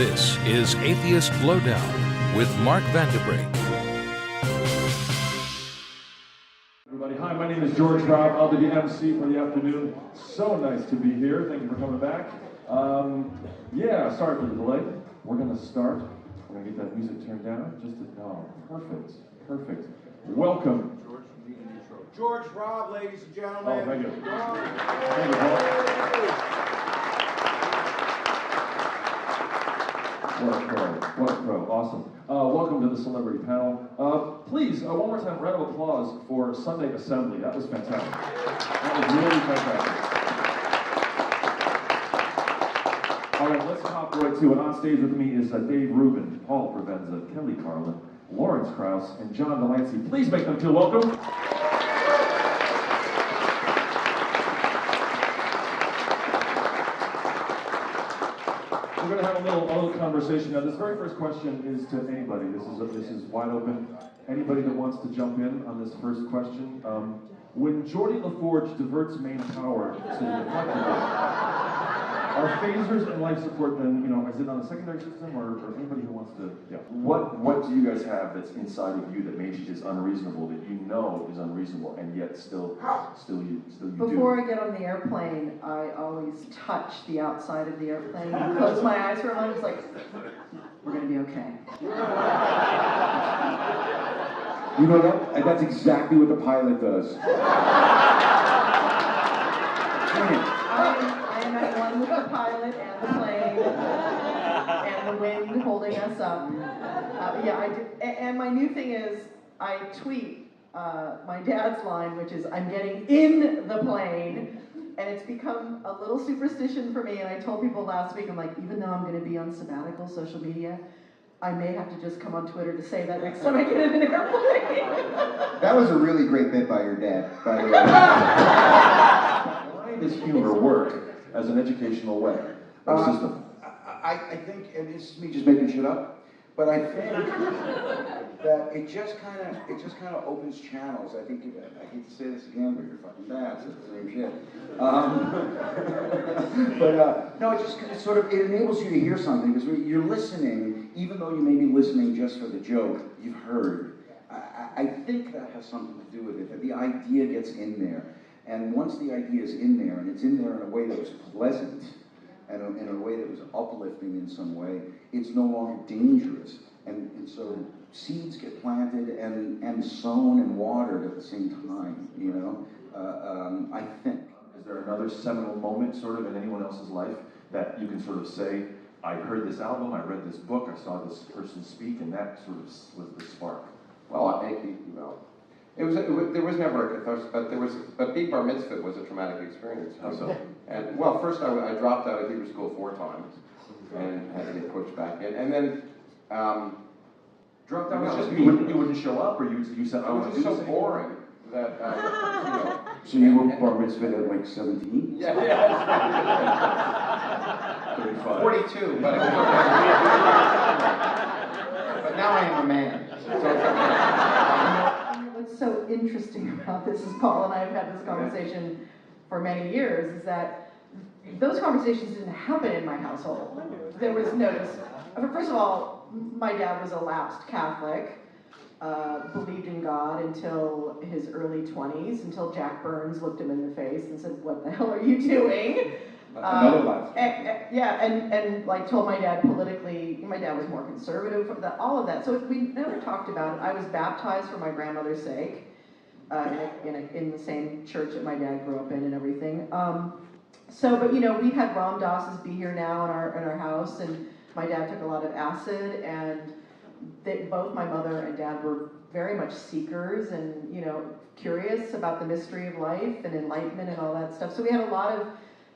This is Atheist Lowdown with Mark Vanderbrink. Everybody, hi, my name is George Hrab. I'll be the MC for the afternoon. So nice to be here. Thank you for coming back. Sorry for the delay. We're going to start. We're going to get that music turned down. Perfect. Welcome. George Hrab, ladies and gentlemen. Oh, thank you. What a pro. Awesome. Welcome to the celebrity panel. Please, one more time, round of applause for Sunday Assembly. That was fantastic. That was really fantastic. All right, let's hop right to it. On stage with me is Dave Rubin, Paul Provenza, Kelly Carlin, Lawrence Krauss, and John Lancie. Please make them feel welcome. We're going to have a little conversation. Now, this very first question is to anybody. This is wide open. Anybody that wants to jump in on this first question. When Geordie LaForge diverts main power to the reflector, are phasers and life support then, is it on the secondary system or anybody who wants to, yeah. What do you guys have that's inside of you that maybe is unreasonable, that you know is unreasonable, and yet still you do? Before I get on the airplane, I always touch the outside of the airplane and close my eyes for a moment. It's like, we're going to be okay. You know that? And that's exactly what the pilot does. I am at one with the pilot and the plane and the wind holding us up. I do. And my new thing is I tweet my dad's line, which is, I'm getting in the plane. And it's become a little superstition for me. And I told people last week, I'm like, even though I'm going to be on sabbatical social media, I may have to just come on Twitter to say that next time I get in an airplane. That was a really great bit by your dad, by the way. Why does humor work as an educational way or system? I think, and this is me just making shit up, but I think that it just kind of opens channels. I think, I hate to say this again, but you're fucking bad, so it's the same shit. No, it just it enables you to hear something, because you're listening, even though you may be listening just for the joke, you've heard. I think that has something to do with it, that the idea gets in there. And once the idea is in there, and it's in there in a way that was pleasant, and in a way that was uplifting in some way, it's no longer dangerous. And so seeds get planted and sown and watered at the same time, I think. Is there another seminal moment sort of in anyone else's life that you can sort of say, I heard this album, I read this book, I saw this person speak, and that sort of was the spark? Well, there was never a catharsis, but being bar mitzvah was a traumatic experience. How so? And well, first I dropped out of Hebrew school 4 times and had to get pushed back in, and then dropped out. It was just You wouldn't show up, or you said, it was just so boring that So you were bar mitzvah at like 17? Yeah. 35. 42, but it was but now I am a man. So it's okay. What's so interesting about this is Paul and I have had this conversation for many years, is that those conversations didn't happen in my household. There was first of all, my dad was a lapsed Catholic, believed in God until his early 20s, until Jack Burns looked him in the face and said, what the hell are you doing? Another life. And told my dad politically, my dad was more conservative, all of that. So we never talked about it. I was baptized for my grandmother's sake, in the same church that my dad grew up in and everything. But we had Ram Dass's be here now in our house, and my dad took a lot of acid, and both my mother and dad were very much seekers and, curious about the mystery of life and enlightenment and all that stuff. So we had a lot of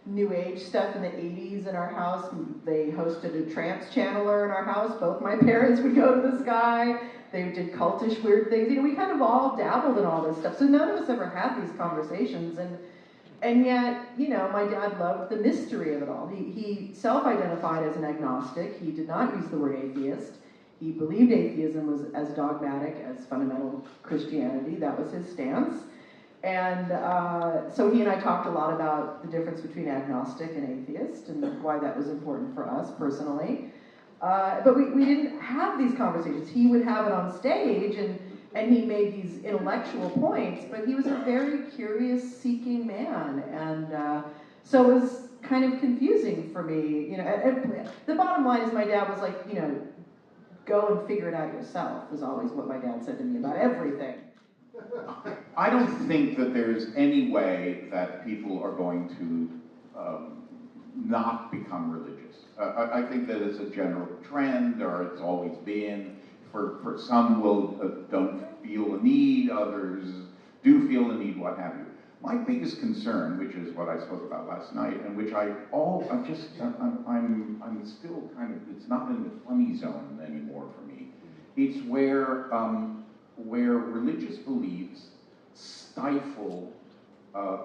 New Age stuff in the 80s in our house. They hosted a trance channeler in our house. Both my parents would go to this guy. They did cultish weird things. We kind of all dabbled in all this stuff. So none of us ever had these conversations. And yet, my dad loved the mystery of it all. He self-identified as an agnostic. He did not use the word atheist. He believed atheism was as dogmatic as fundamental Christianity. That was his stance. And so he and I talked a lot about the difference between agnostic and atheist and why that was important for us personally. But we didn't have these conversations. He would have it on stage, and he made these intellectual points, but he was a very curious, seeking man, and so it was kind of confusing for me. You know, and the bottom line is my dad was like, you know, go and figure it out yourself, is always what my dad said to me about everything. I don't think that there's any way that people are going to not become religious. I think that it's a general trend, or it's always been. For some don't feel a need, others do feel a need, what have you. My biggest concern, which is what I spoke about last night, and which I'm still kind of, it's not in the funny zone anymore for me. It's where religious beliefs stifle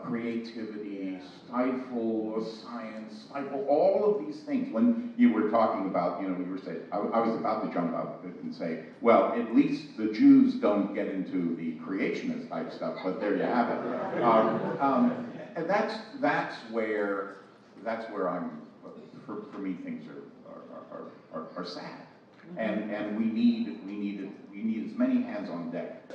creativity, stifle science, stifle all of these things. When you were talking about, you were saying, I was about to jump up and say, well, at least the Jews don't get into the creationist type stuff, but there you have it. And that's where I'm, for me, things are sad. And we need as many hands on deck.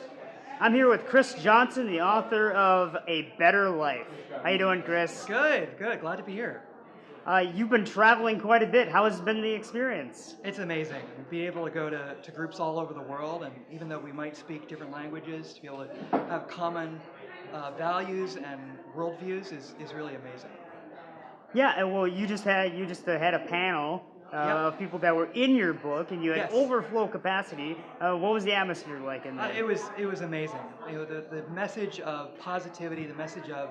I'm here with Chris Johnson, the author of A Better Life. How you doing, Chris? Good. Glad to be here. You've been traveling quite a bit. How has been the experience? It's amazing. Be able to go to groups all over the world, and even though we might speak different languages, to be able to have common values and worldviews is really amazing. Yeah, and well, you just had a panel of people that were in your book, and you had overflow capacity. What was the atmosphere like in there? It was amazing. You know, the message of positivity, the message of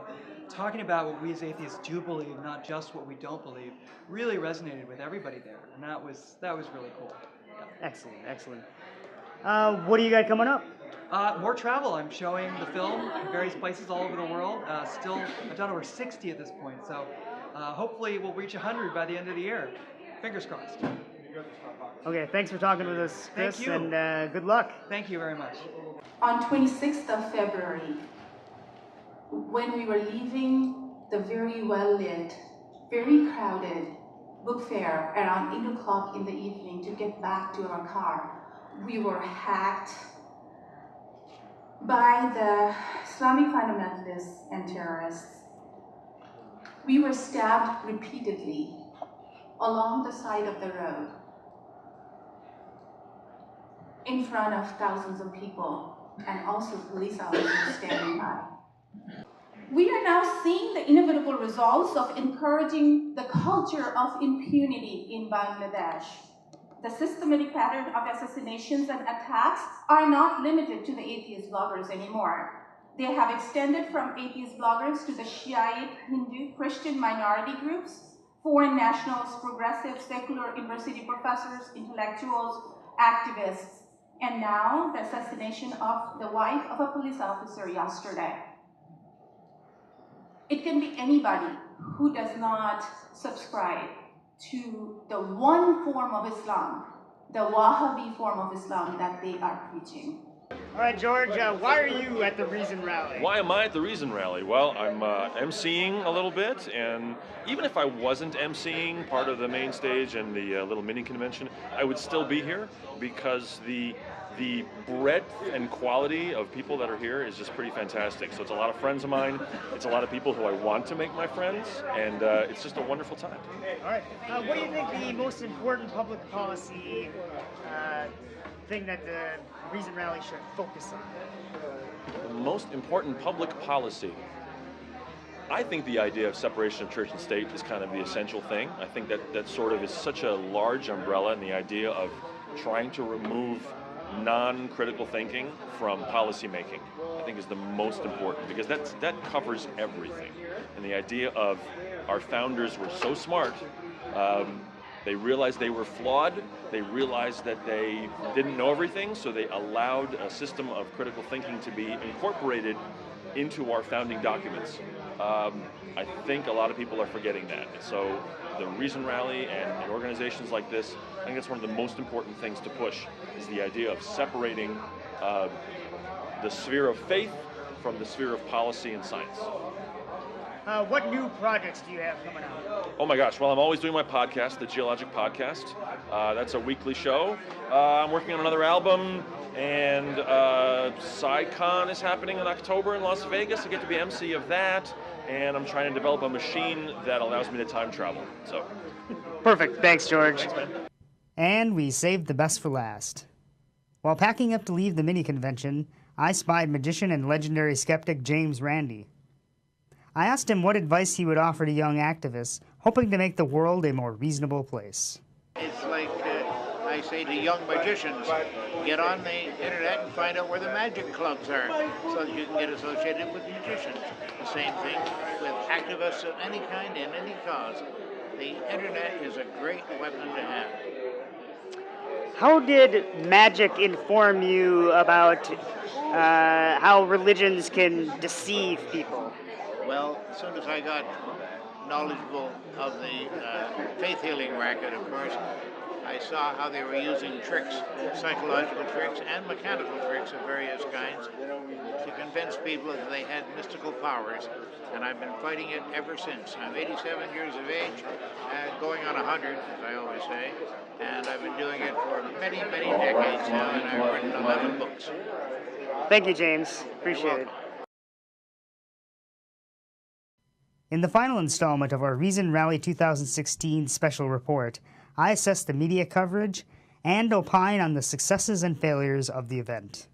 talking about what we as atheists do believe, not just what we don't believe, really resonated with everybody there, and that was really cool. Yeah. Excellent. What do you got coming up? More travel. I'm showing the film in various places all over the world. I've done over 60 at this point, so hopefully we'll reach 100 by the end of the year. Fingers crossed. Okay, thanks for talking with us, Chris, Thank you. And good luck. Thank you very much. On 26th of February, when we were leaving the very well-lit, very crowded book fair around 8 o'clock in the evening to get back to our car, we were hacked by the Islamic fundamentalists and terrorists. We were stabbed repeatedly along the side of the road, in front of thousands of people, and also police officers standing by. We are now seeing the inevitable results of encouraging the culture of impunity in Bangladesh. The systematic pattern of assassinations and attacks are not limited to the atheist bloggers anymore. They have extended from atheist bloggers to the Shiite, Hindu, Christian minority groups, foreign nationals, progressive, secular university professors, intellectuals, activists, and now the assassination of the wife of a police officer yesterday. It can be anybody who does not subscribe to the one form of Islam, the Wahhabi form of Islam that they are preaching. All right, George, why are you at the Reason Rally? Why am I at the Reason Rally? Well, I'm emceeing a little bit, and even if I wasn't emceeing part of the main stage and the little mini convention, I would still be here because the breadth and quality of people that are here is just pretty fantastic. So it's a lot of friends of mine, it's a lot of people who I want to make my friends, and it's just a wonderful time. All right, what do you think the most important public policy thing that the Reason Rally should focus on? The most important public policy. I think the idea of separation of church and state is kind of the essential thing. I think that sort of is such a large umbrella, and the idea of trying to remove non-critical thinking from policy making, I think, is the most important, because that covers everything. And the idea of our founders were so smart, they realized they were flawed, they realized that they didn't know everything, so they allowed a system of critical thinking to be incorporated into our founding documents. I think a lot of people are forgetting that. And so the Reason Rally and organizations like this, I think that's one of the most important things to push, is the idea of separating the sphere of faith from the sphere of policy and science. What new projects do you have coming out? Oh my gosh, well, I'm always doing my podcast, the Geologic Podcast. That's a weekly show. I'm working on another album, and SciCon is happening in October in Las Vegas. I get to be MC of that, and I'm trying to develop a machine that allows me to time travel. So, Perfect. Thanks, George. Thanks, man. And we saved the best for last. While packing up to leave the mini-convention, I spied magician and legendary skeptic James Randi. I asked him what advice he would offer to young activists, hoping to make the world a more reasonable place. It's like I say to young magicians, get on the internet and find out where the magic clubs are so that you can get associated with magicians. The same thing with activists of any kind in any cause. The internet is a great weapon to have. How did magic inform you about how religions can deceive people? Well, as soon as I got knowledgeable of the faith healing racket, of course, I saw how they were using tricks, psychological tricks and mechanical tricks of various kinds to convince people that they had mystical powers. And I've been fighting it ever since. I'm 87 years of age, going on 100, as I always say, and I've been doing it for many, many decades now, and I've written 11 books. Thank you, James. Appreciate it. In the final installment of our Reason Rally 2016 special report, I assess the media coverage and opine on the successes and failures of the event.